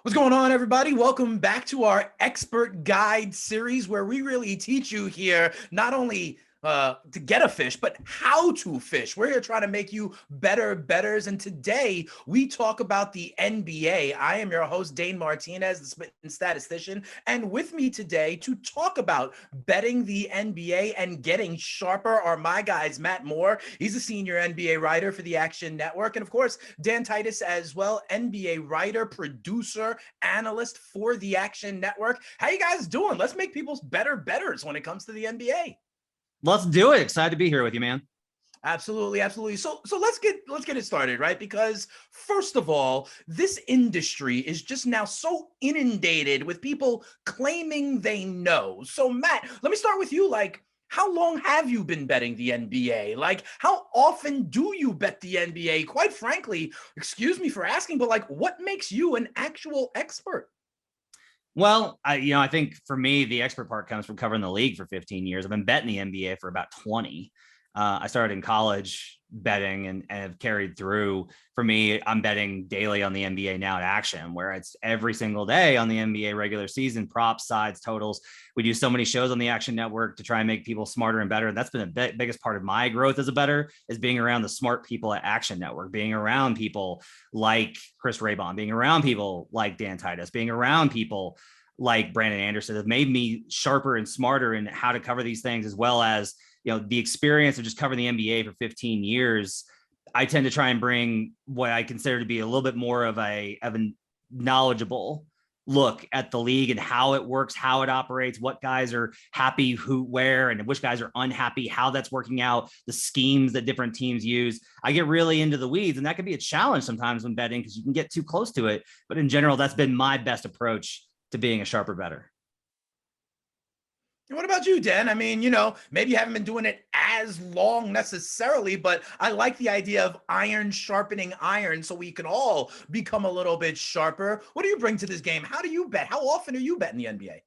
What's going on, everybody? Welcome back to our expert guide series where we really teach you here not only to get a fish, but how to fish. We're here trying to make you better bettors. And today we talk about the NBA. I am your host, Dane Martinez, the Spittin Statistician. And with me today to talk about betting the NBA and getting sharper are my guys, Matt Moore. He's a senior NBA writer for the Action Network. And of course, Dan Titus as well, NBA writer, producer, analyst for the Action Network. How you guys doing? Let's make people better bettors when it comes to the NBA. Let's do it. Excited to be here with you, man. Absolutely. So let's get it started, right? Because first of all, this industry is just now so inundated with people claiming they know. So Matt, let me start with you. Like, how long have you been betting the NBA? Like, how often do you bet the NBA? Quite frankly, excuse me for asking, but like, what makes you an actual expert? Well, I think for me, the expert part comes from covering the league for 15 years. I've been betting the NBA for about 20. I started in college betting and have carried through. For me, I'm betting daily on the NBA now at Action, where it's every single day on the NBA regular season, props, sides, totals. We do so many shows on the Action Network to try and make people smarter and better. That's been the biggest part of my growth as a bettor, is being around the smart people at Action Network, being around people like Chris Raybon, being around people like Dan Titus, being around people like Brandon Anderson have made me sharper and smarter in how to cover these things, as well as, the experience of just covering the NBA for 15 years. I tend to try and bring what I consider to be a little bit more of a knowledgeable look at the league and how it works, how it operates, what guys are happy, who, where, and which guys are unhappy, how that's working out, the schemes that different teams use. I get really into the weeds, and that can be a challenge sometimes when betting because you can get too close to it. But in general, that's been my best approach to being a sharper bettor. What about you, Dan? I mean, maybe you haven't been doing it as long necessarily, but I like the idea of iron sharpening iron so we can all become a little bit sharper. What do you bring to this game? How do you bet? How often are you betting the NBA?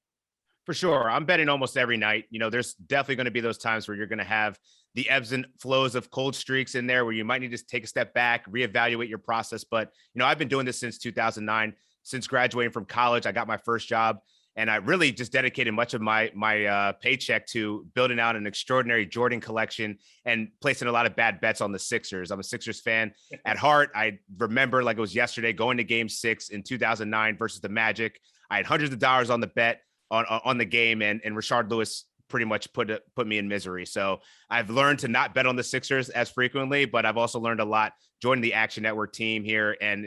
For sure. I'm betting almost every night. There's definitely going to be those times where you're going to have the ebbs and flows of cold streaks in there where you might need to take a step back, reevaluate your process. But, I've been doing this since 2009. Since graduating from college, I got my first job. And I really just dedicated much of my paycheck to building out an extraordinary Jordan collection and placing a lot of bad bets on the Sixers. I'm a Sixers fan at heart. I remember like it was yesterday going to Game 6 in 2009 versus the Magic. I had hundreds of dollars on the bet on the game, and Rashard Lewis pretty much put me in misery. So I've learned to not bet on the Sixers as frequently, but I've also learned a lot joining the Action Network team here. And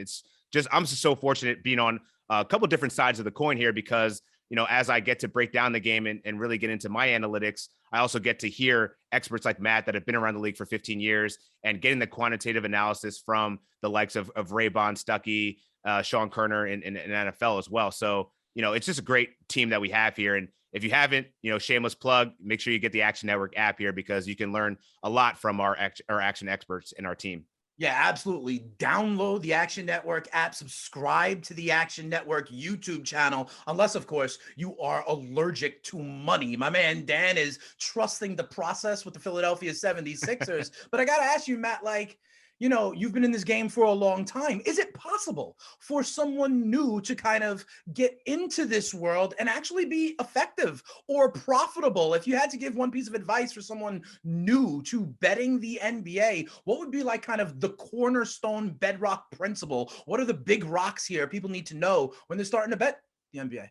I'm just so fortunate being on a couple different sides of the coin here because as I get to break down the game and really get into my analytics, I also get to hear experts like Matt that have been around the league for 15 years and getting the quantitative analysis from the likes of Raybon, Stuckey, Sean Kerner in NFL as well. So, it's just a great team that we have here. And if you haven't, shameless plug, make sure you get the Action Network app here because you can learn a lot from our action experts in our team. Yeah, absolutely. Download the Action Network app, subscribe to the Action Network YouTube channel, unless, of course, you are allergic to money. My man Dan is trusting the process with the Philadelphia 76ers. But I got to ask you, Matt, you've been in this game for a long time. Is it possible for someone new to kind of get into this world and actually be effective or profitable? If you had to give one piece of advice for someone new to betting the NBA, what would be like kind of the cornerstone bedrock principle? What are the big rocks here people need to know when they're starting to bet the NBA?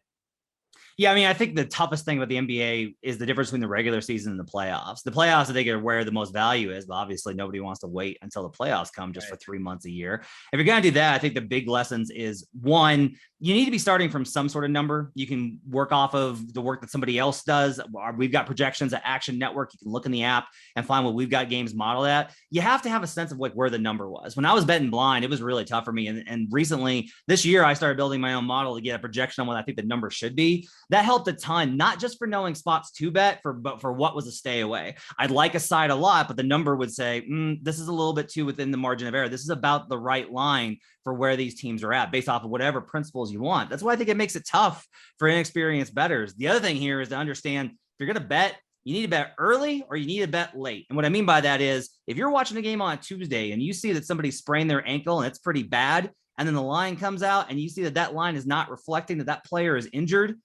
Yeah, I think the toughest thing about the NBA is the difference between the regular season and the playoffs. The playoffs, I think, are where the most value is, but obviously nobody wants to wait until the playoffs come just for 3 months a year. If you're going to do that, I think the big lessons is, one, you need to be starting from some sort of number. You can work off of the work that somebody else does. We've got projections at Action Network. You can look in the app and find what we've got games modeled at. You have to have a sense of like where the number was. When I was betting blind, it was really tough for me. And recently, this year, I started building my own model to get a projection on what I think the number should be. That helped a ton, not just for knowing spots to bet, but for what was a stay away. I'd like a side a lot, but the number would say, this is a little bit too within the margin of error. This is about the right line for where these teams are at based off of whatever principles you want. That's why I think it makes it tough for inexperienced bettors. The other thing here is to understand if you're going to bet, you need to bet early or you need to bet late. And what I mean by that is if you're watching a game on a Tuesday and you see that somebody sprained their ankle and it's pretty bad, and then the line comes out and you see that that line is not reflecting that player is injured,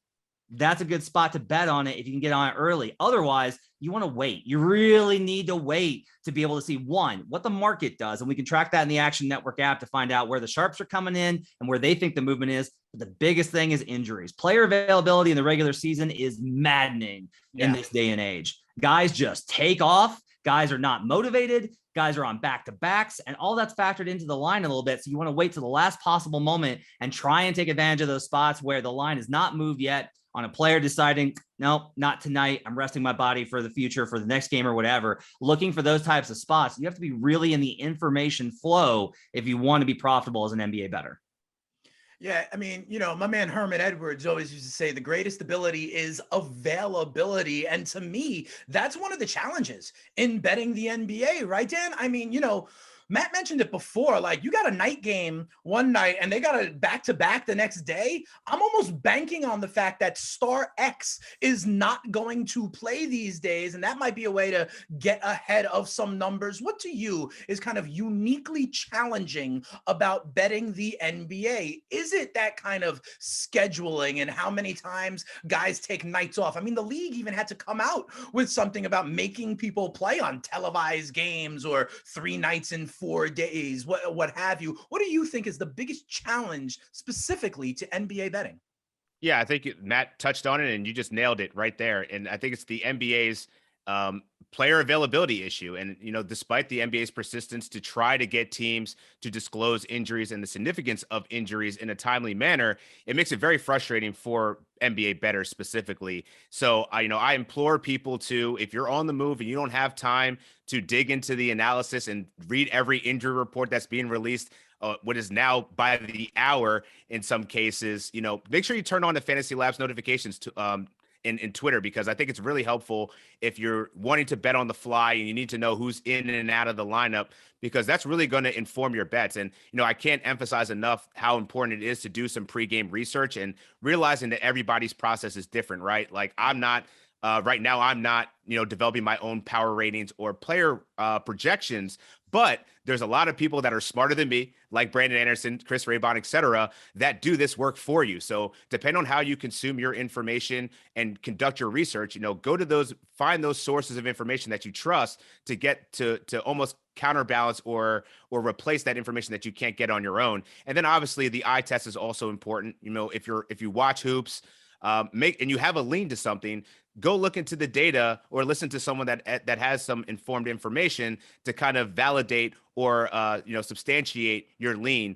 that's a good spot to bet on it if you can get on it early. Otherwise, you want to wait. You really need to wait to be able to see, one, what the market does. And we can track that in the Action Network app to find out where the sharps are coming in and where they think the movement is. But the biggest thing is injuries. Player availability in the regular season is maddening in this day and age. Guys just take off. Guys are not motivated. Guys are on back-to-backs, and all that's factored into the line a little bit. So you want to wait to the last possible moment and try and take advantage of those spots where the line is not moved yet, on a player deciding, nope, not tonight. I'm resting my body for the future, for the next game or whatever. Looking for those types of spots. You have to be really in the information flow if you want to be profitable as an NBA bettor. Yeah, I mean, my man Herman Edwards always used to say the greatest ability is availability. And to me, that's one of the challenges in betting the NBA, right, Dan? I mean, Matt mentioned it before, like you got a night game one night and they got a back-to-back the next day. I'm almost banking on the fact that Star X is not going to play these days. And that might be a way to get ahead of some numbers. What to you is kind of uniquely challenging about betting the NBA? Is it that kind of scheduling and how many times guys take nights off? I mean, the league even had to come out with something about making people play on televised games or 3 nights in 4 days, what have you. What do you think is the biggest challenge specifically to NBA betting? Yeah, I think Matt touched on it and you just nailed it right there. And I think it's the NBA's player availability issue. And, despite the NBA's persistence to try to get teams to disclose injuries and the significance of injuries in a timely manner, it makes it very frustrating for NBA bettors specifically. So, I implore people to, if you're on the move and you don't have time to dig into the analysis and read every injury report that's being released, what is now by the hour in some cases, make sure you turn on the Fantasy Labs notifications to in Twitter, because I think it's really helpful if you're wanting to bet on the fly and you need to know who's in and out of the lineup, because that's really going to inform your bets. And, I can't emphasize enough how important it is to do some pregame research and realizing that everybody's process is different, right? Like right now, I'm not, developing my own power ratings or player projections, but there's a lot of people that are smarter than me, like Brandon Anderson, Chris Raybon, et cetera, that do this work for you. So depending on how you consume your information and conduct your research, go to find those sources of information that you trust to get to almost counterbalance or replace that information that you can't get on your own. And then obviously the eye test is also important. If you watch hoops, and you have a lean to something, go look into the data or listen to someone that has some informed information to kind of validate or substantiate your lean.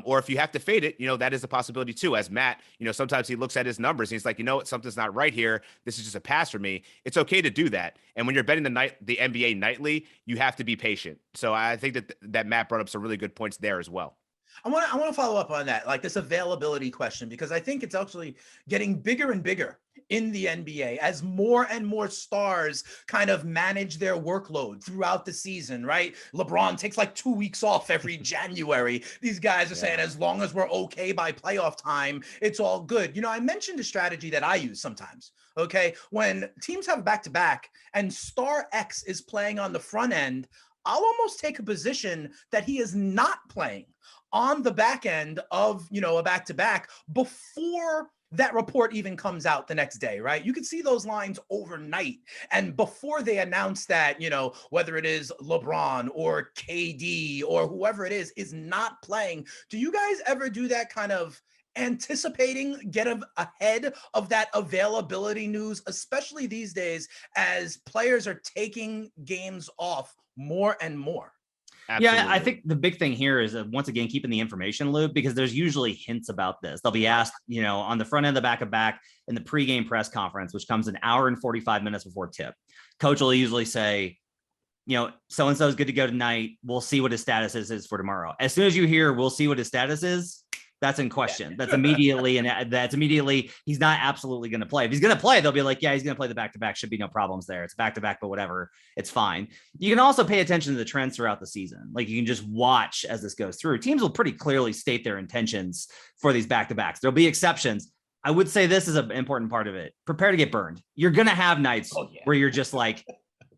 Or if you have to fade it, that is a possibility too. As Matt, sometimes he looks at his numbers and he's like, something's not right here. This is just a pass for me. It's okay to do that. And when you're betting the NBA nightly, you have to be patient. So I think that Matt brought up some really good points there as well. I want to follow up on that, like this availability question, because I think it's actually getting bigger and bigger in the NBA as more and more stars kind of manage their workload throughout the season, right? LeBron takes like 2 weeks off every January. These guys are saying as long as we're okay by playoff time, it's all good. I mentioned a strategy that I use sometimes. Okay. When teams have back-to-back and Star X is playing on the front end, I'll almost take a position that he is not playing on the back end of, a back-to-back before that report even comes out the next day, right? You can see those lines overnight. And before they announce that, whether it is LeBron or KD or whoever it is not playing, do you guys ever do that kind of anticipating, get ahead of that availability news, especially these days as players are taking games off more and more? Absolutely. Yeah, I think the big thing here is once again keeping the information loop, because there's usually hints about this. They'll be asked, on the front end, the back in the pregame press conference, which comes an hour and 45 minutes before tip. Coach will usually say, so and so is good to go tonight. We'll see what his status is for tomorrow. As soon as you hear, we'll see what his status is, that's in question. That's immediately, he's not absolutely going to play. If he's going to play, they'll be like, yeah, he's going to play the back-to-back. Should be no problems there. It's back-to-back, but whatever. It's fine. You can also pay attention to the trends throughout the season. Like you can just watch as this goes through. Teams will pretty clearly state their intentions for these back-to-backs. There'll be exceptions. I would say this is an important part of it. Prepare to get burned. You're going to have nights where you're just like,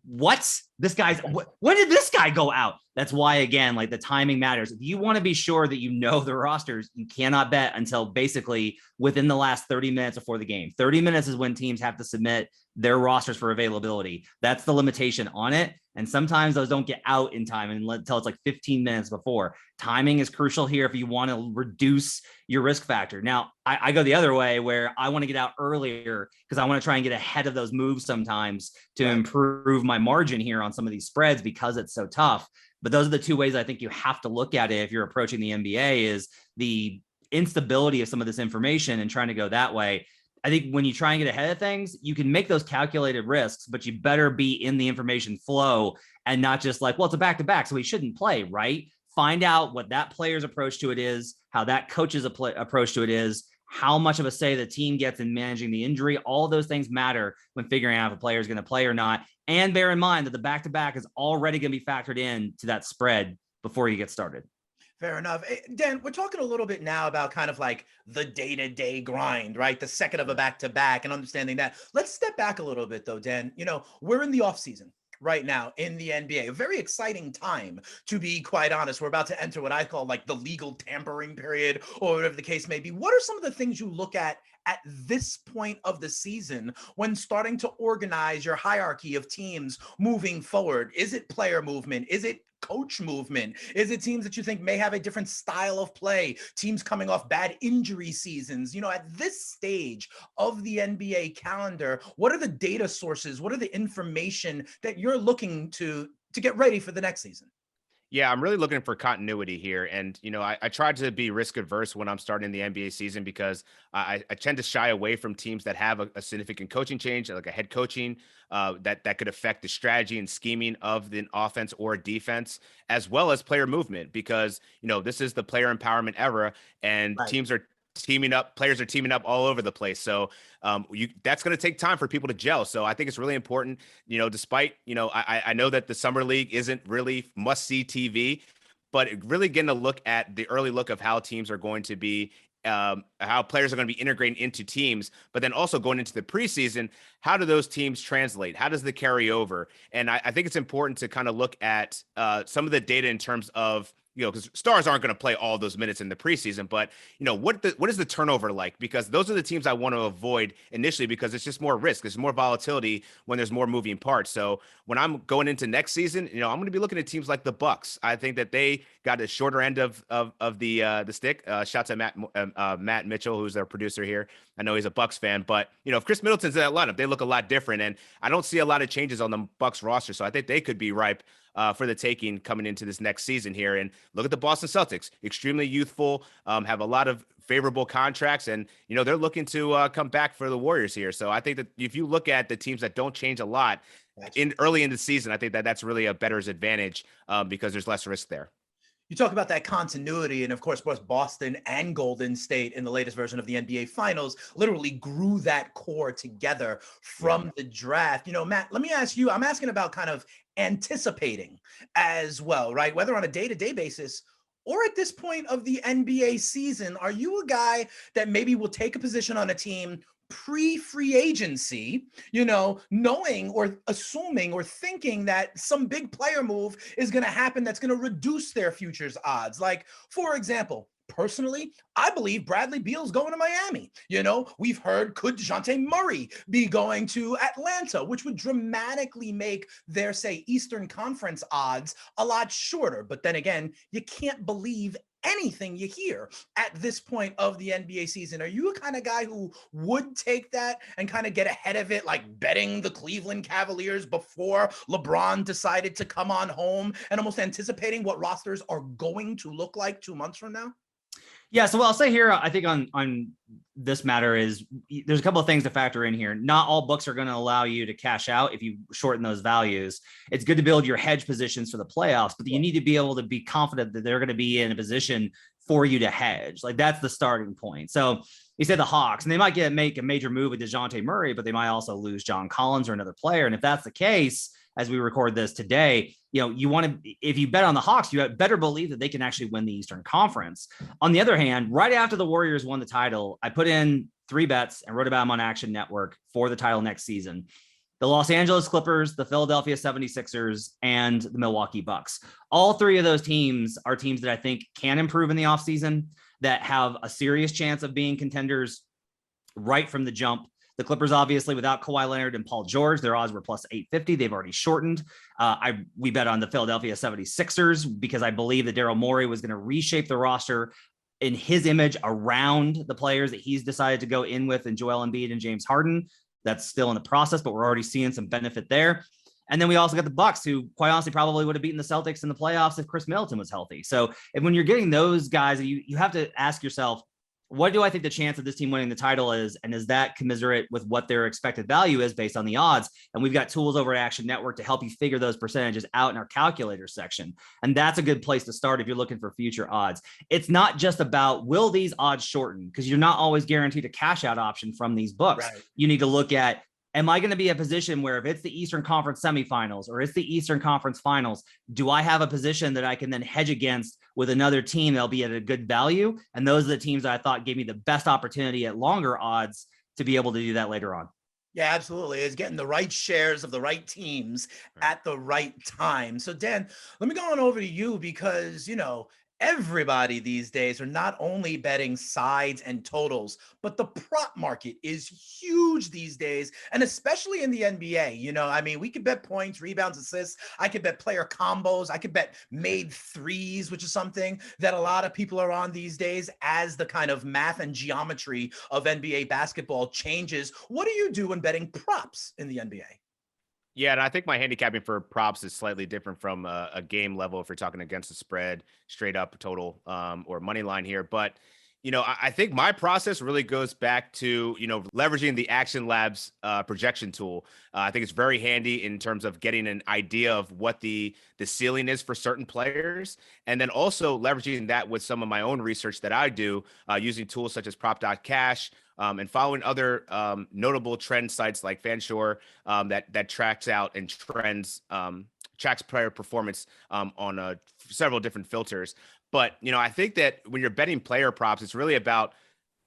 when did this guy go out? That's why, again, like the timing matters. If you want to be sure that you know the rosters, you cannot bet until basically within the last 30 minutes before the game. 30 minutes is when teams have to submit their rosters for availability. That's the limitation on it. And sometimes those don't get out in time until it's like 15 minutes before. Timing is crucial here if you want to reduce your risk factor. Now, I go the other way where I want to get out earlier because I want to try and get ahead of those moves sometimes to improve my margin here on some of these spreads because it's so tough. But those are the two ways I think you have to look at it if you're approaching the NBA is the instability of some of this information and trying to go that way. I think when you try and get ahead of things, you can make those calculated risks, but you better be in the information flow and not just like, well, it's a back-to-back, so we shouldn't play, right? Find out what that player's approach to it is, how that coach's approach to it is, how much of a say the team gets in managing the injury. All of those things matter when figuring out if a player is going to play or not. And bear in mind that the back-to-back is already going to be factored in to that spread before you get started. Fair enough. Dan, we're talking a little bit now about kind of like the day-to-day grind, right? The second of a back-to-back and understanding that. Let's step back a little bit though, Dan. You know, we're in the offseason right now in the NBA, a very exciting time, to be quite honest. We're about to enter what I call like the legal tampering period or whatever the case may be. What are some of the things you look at this point of the season when starting to organize your hierarchy of teams moving forward? Is it player movement? Is it coach movement? Is it teams that you think may have a different style of play? Teams coming off bad injury seasons? You know, at this stage of the NBA calendar, what are the data sources? What are the information that you're looking to get ready for the next season? Yeah, I'm really looking for continuity here. And, you know, I tried to be risk adverse when I'm starting the NBA season because I tend to shy away from teams that have a significant coaching change, like a head coaching that could affect the strategy and scheming of the offense or defense, as well as player movement, because, you know, this is the player empowerment era and teams are teaming up, players are teaming up all over the place. So that's going to take time for people to gel. So I think it's really important, you know, despite, you know, I know that the summer league isn't really must see TV, but really getting a look at the early look of how teams are going to be, how players are going to be integrating into teams, but then also going into the preseason, how do those teams translate? How does the carry over? And I think it's important to kind of look at some of the data in terms of, you know, because stars aren't going to play all those minutes in the preseason, but, you know, what is the turnover like? Because those are the teams I want to avoid initially because it's just more risk. There's more volatility when there's more moving parts. So when I'm going into next season, you know, I'm going to be looking at teams like the Bucks. I think that they got a shorter end of the stick. Shouts at Matt Mitchell, who's their producer here. I know he's a Bucks fan, but, you know, if Chris Middleton's in that lineup, they look a lot different. And I don't see a lot of changes on the Bucks roster. So I think they could be ripe for the taking coming into this next season here. And look at the Boston Celtics, extremely youthful, have a lot of favorable contracts, and, you know, they're looking to come back for the Warriors here. So I think that if you look at the teams that don't change a lot early in the season, I think that that's really a bettor's advantage because there's less risk there. You talk about that continuity, and of course, both Boston and Golden State in the latest version of the NBA Finals literally grew that core together from the draft. You know, Matt, let me ask you, I'm asking about kind of anticipating as well, right? Whether on a day-to-day basis or at this point of the NBA season, are you a guy that maybe will take a position on a team pre-free agency, you know, knowing or assuming or thinking that some big player move is going to happen that's going to reduce their futures odds? Like, for example, personally, I believe Bradley Beal's going to Miami. You know, we've heard, could DeJounte Murray be going to Atlanta, which would dramatically make their, say, Eastern Conference odds a lot shorter. But then again, you can't believe anything you hear at this point of the NBA season. Are you a kind of guy who would take that and kind of get ahead of it, like betting the Cleveland Cavaliers before LeBron decided to come on home and almost anticipating what rosters are going to look like 2 months from now? Yeah. So what I'll say here, I think on this matter is there's a couple of things to factor in here. Not all books are going to allow you to cash out if you shorten those values. It's good to build your hedge positions for the playoffs, but you need to be able to be confident that they're going to be in a position for you to hedge. Like, that's the starting point. So you said the Hawks, and they might make a major move with DeJounte Murray, but they might also lose John Collins or another player. And if that's the case, as we record this today, you know, you want to, if you bet on the Hawks, you better believe that they can actually win the Eastern Conference. On the other hand, right after the Warriors won the title, I put in 3 bets and wrote about them on Action Network for the title next season. the Los Angeles Clippers, the Philadelphia 76ers, and the Milwaukee Bucks. All three of those teams are teams that I think can improve in the offseason, that have a serious chance of being contenders right from the jump. The Clippers, obviously, without Kawhi Leonard and Paul George, their odds were plus 850. They've already shortened. We bet on the Philadelphia 76ers because I believe that Daryl Morey was going to reshape the roster in his image around the players that he's decided to go in with, and Joel Embiid and James Harden. That's still in the process, but we're already seeing some benefit there. And then we also got the Bucks, who quite honestly probably would have beaten the Celtics in the playoffs if Chris Middleton was healthy. So when you're getting those guys, you have to ask yourself, what do I think the chance of this team winning the title is? And is that commiserate with what their expected value is based on the odds? And we've got tools over at Action Network to help you figure those percentages out in our calculator section. And that's a good place to start if you're looking for future odds. It's not just about, will these odds shorten? Because you're not always guaranteed a cash out option from these books. Right. You need to look at, am I going to be in a position where if it's the Eastern Conference semifinals or it's the Eastern Conference finals, do I have a position that I can then hedge against with another team that'll be at a good value? And those are the teams that I thought gave me the best opportunity at longer odds to be able to do that later on. Yeah, absolutely. It's getting the right shares of the right teams at the right time. So Dan, let me go on over to you because, everybody these days are not only betting sides and totals, but the prop market is huge these days. And especially in the NBA, we could bet points, rebounds, assists. I could bet player combos. I could bet made threes, which is something that a lot of people are on these days as the kind of math and geometry of NBA basketball changes. What do you do when betting props in the NBA? Yeah, and I think my handicapping for props is slightly different from a game level if you're talking against the spread, straight up total or money line here. But, I think my process really goes back to, leveraging the Action Labs projection tool. I think it's very handy in terms of getting an idea of what the ceiling is for certain players. And then also leveraging that with some of my own research that I do using tools such as prop.cash. And following other notable trend sites like Fanshore that tracks out and tracks player performance on several different filters. But, I think that when you're betting player props, it's really about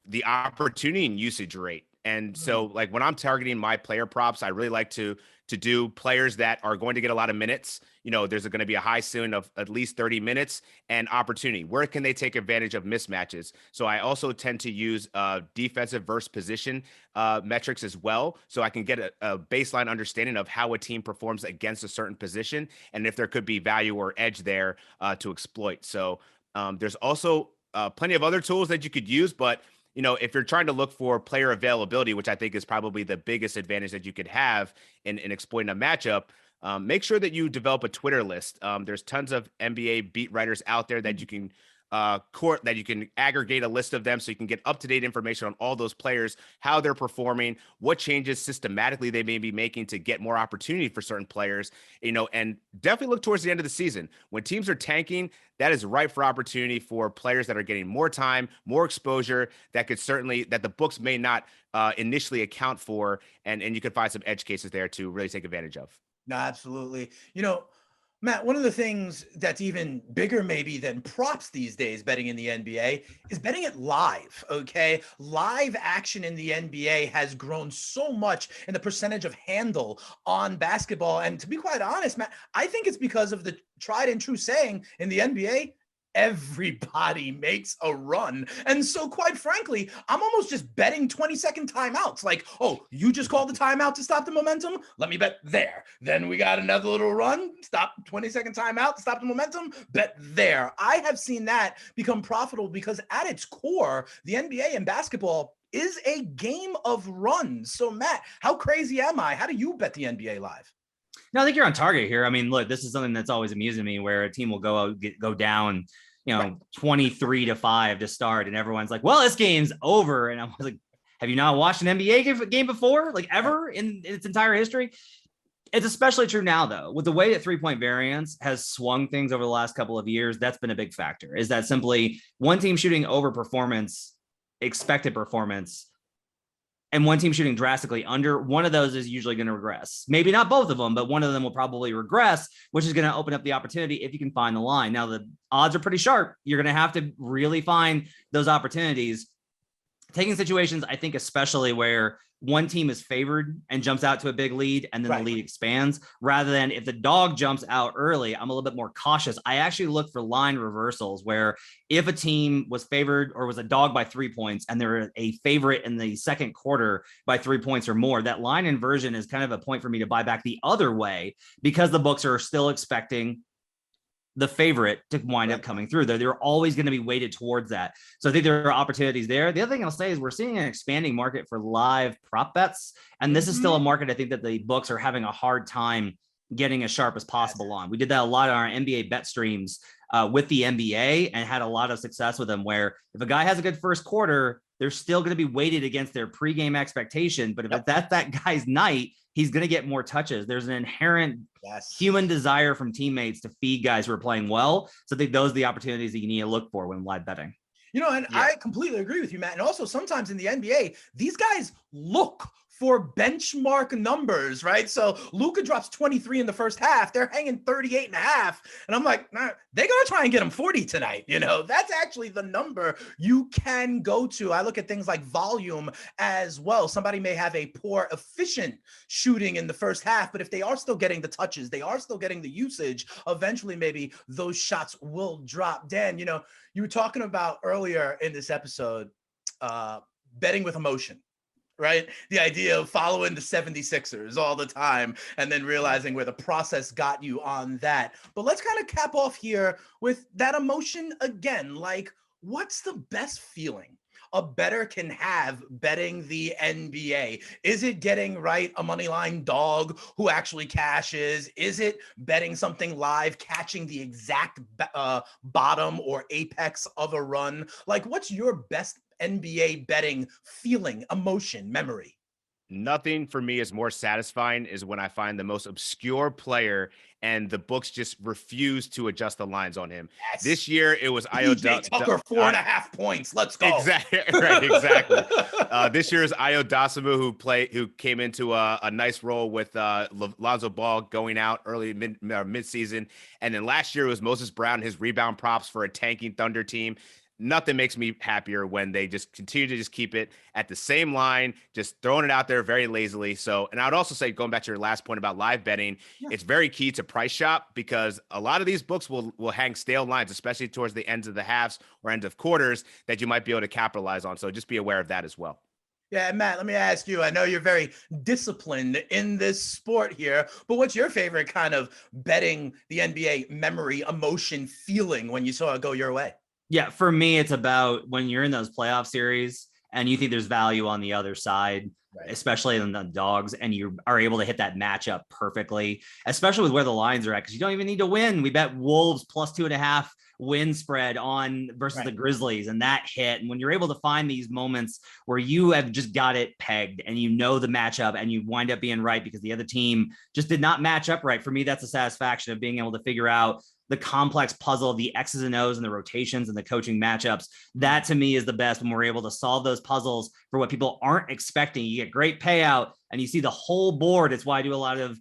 the opportunity and usage rate. And so like when I'm targeting my player props, I really like to do players that are going to get a lot of minutes. There's going to be a high ceiling of at least 30 minutes and opportunity. Where can they take advantage of mismatches? So I also tend to use defensive versus position metrics as well. So I can get a baseline understanding of how a team performs against a certain position and if there could be value or edge there to exploit. So there's also plenty of other tools that you could use, but if you're trying to look for player availability, which I think is probably the biggest advantage that you could have in exploiting a matchup, make sure that you develop a Twitter list. There's tons of NBA beat writers out there that you can that you can aggregate a list of them so you can get up-to-date information on all those players, how they're performing, what changes systematically they may be making to get more opportunity for certain players, and definitely look towards the end of the season. When teams are tanking, that is ripe for opportunity for players that are getting more time, more exposure that the books may not initially account for. And you can find some edge cases there to really take advantage of. No, absolutely. Matt, one of the things that's even bigger maybe than props these days betting in the NBA is betting it live, okay? Live action in the NBA has grown so much in the percentage of handle on basketball. And to be quite honest, Matt, I think it's because of the tried and true saying in the NBA, everybody makes a run. And so quite frankly, I'm almost just betting 20-second timeouts. Like, oh, you just called the timeout to stop the momentum? Let me bet there. Then we got another little run, stop 20-second timeout to stop the momentum, bet there. I have seen that become profitable because at its core, the NBA and basketball is a game of runs. So Matt, how crazy am I? How do you bet the NBA live? No, I think you're on target here. I mean, look, this is something that's always amusing me where a team will go down, 23-5 to start. And everyone's like, well, this game's over. And I was like, have you not watched an NBA game before? Like ever in its entire history? It's especially true now, though, with the way that 3-point variance has swung things over the last couple of years. That's been a big factor, is that simply one team shooting over performance, expected performance, and one team shooting drastically under, one of those is usually going to regress. Maybe not both of them, but one of them will probably regress, which is going to open up the opportunity if you can find the line. Now, the odds are pretty sharp. You're going to have to really find those opportunities taking situations, I think, especially where one team is favored and jumps out to a big lead and then the lead expands, rather than if the dog jumps out early, I'm a little bit more cautious. I actually look for line reversals where if a team was favored or was a dog by 3 points and they're a favorite in the second quarter by 3 points or more, that line inversion is kind of a point for me to buy back the other way, because the books are still expecting the favorite to wind up coming through. They're always going to be weighted towards that. So I think there are opportunities there. The other thing I'll say is we're seeing an expanding market for live prop bets. And this is still a market I think that the books are having a hard time getting as sharp as possible on. We did that a lot on our NBA bet streams with the NBA and had a lot of success with them, where if a guy has a good first quarter, they're still going to be weighted against their pregame expectation. But if that's that guy's night, he's going to get more touches. There's an inherent human desire from teammates to feed guys who are playing well. So I think those are the opportunities that you need to look for when live betting. You know, and I completely agree with you, Matt. And also sometimes in the NBA, these guys look for benchmark numbers, right? So Luka drops 23 in the first half. They're hanging 38 and a half. And I'm like, nah, they're going to try and get him 40 tonight. You know, that's actually the number you can go to. I look at things like volume as well. Somebody may have a poor, efficient shooting in the first half, but if they are still getting the touches, they are still getting the usage, eventually maybe those shots will drop. Dan, you know, you were talking about earlier in this episode, betting with emotion. Right? The idea of following the 76ers all the time and then realizing where the process got you on that. But let's kind of cap off here with that emotion again. Like, what's the best feeling a bettor can have betting the NBA? Is it getting right a money line dog who actually cashes? Is it betting something live, catching the exact bottom or apex of a run? Like, what's your best NBA betting feeling, emotion, memory? Nothing for me is more satisfying is when I find the most obscure player and the books just refuse to adjust the lines on him. Yes. This year it was PJ Tucker 4.5 points. Let's go. Exactly. Right. Exactly. This year is Ayo Dosunmu who came into a nice role with Lonzo Ball going out early mid-season. And then last year it was Moses Brown, his rebound props for a tanking Thunder team. Nothing makes me happier when they just continue to just keep it at the same line, just throwing it out there very lazily. So, and I would also say, going back to your last point about live betting, it's very key to price shop, because a lot of these books will hang stale lines, especially towards the ends of the halves or end of quarters, that you might be able to capitalize on. So just be aware of that as well. Yeah, Matt, let me ask you, I know you're very disciplined in this sport here, but what's your favorite kind of betting the NBA memory, emotion, feeling when you saw it go your way? Yeah, for me, it's about when you're in those playoff series and you think there's value on the other side, especially in the dogs, and you are able to hit that matchup perfectly, especially with where the lines are at, because you don't even need to win. We bet Wolves plus 2.5 win spread on versus the Grizzlies, and that hit. And when you're able to find these moments where you have just got it pegged and you know the matchup and you wind up being right because the other team just did not match up right, for me, that's a satisfaction of being able to figure out the complex puzzle of the X's and O's and the rotations and the coaching matchups. That to me is the best, when we're able to solve those puzzles for what people aren't expecting. You get great payout and you see the whole board. It's why I do a lot of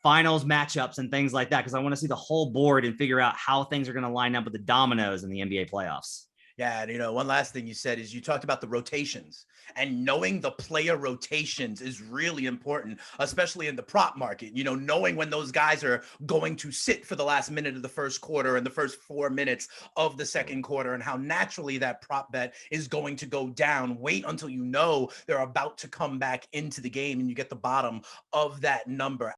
finals matchups and things like that, because I want to see the whole board and figure out how things are going to line up with the dominoes in the NBA playoffs. Yeah, and you know, one last thing you said is you talked about the rotations, and knowing the player rotations is really important, especially in the prop market. You know, knowing when those guys are going to sit for the last minute of the first quarter and the first 4 minutes of the second quarter, and how naturally that prop bet is going to go down. Wait until you know they're about to come back into the game and you get the bottom of that number.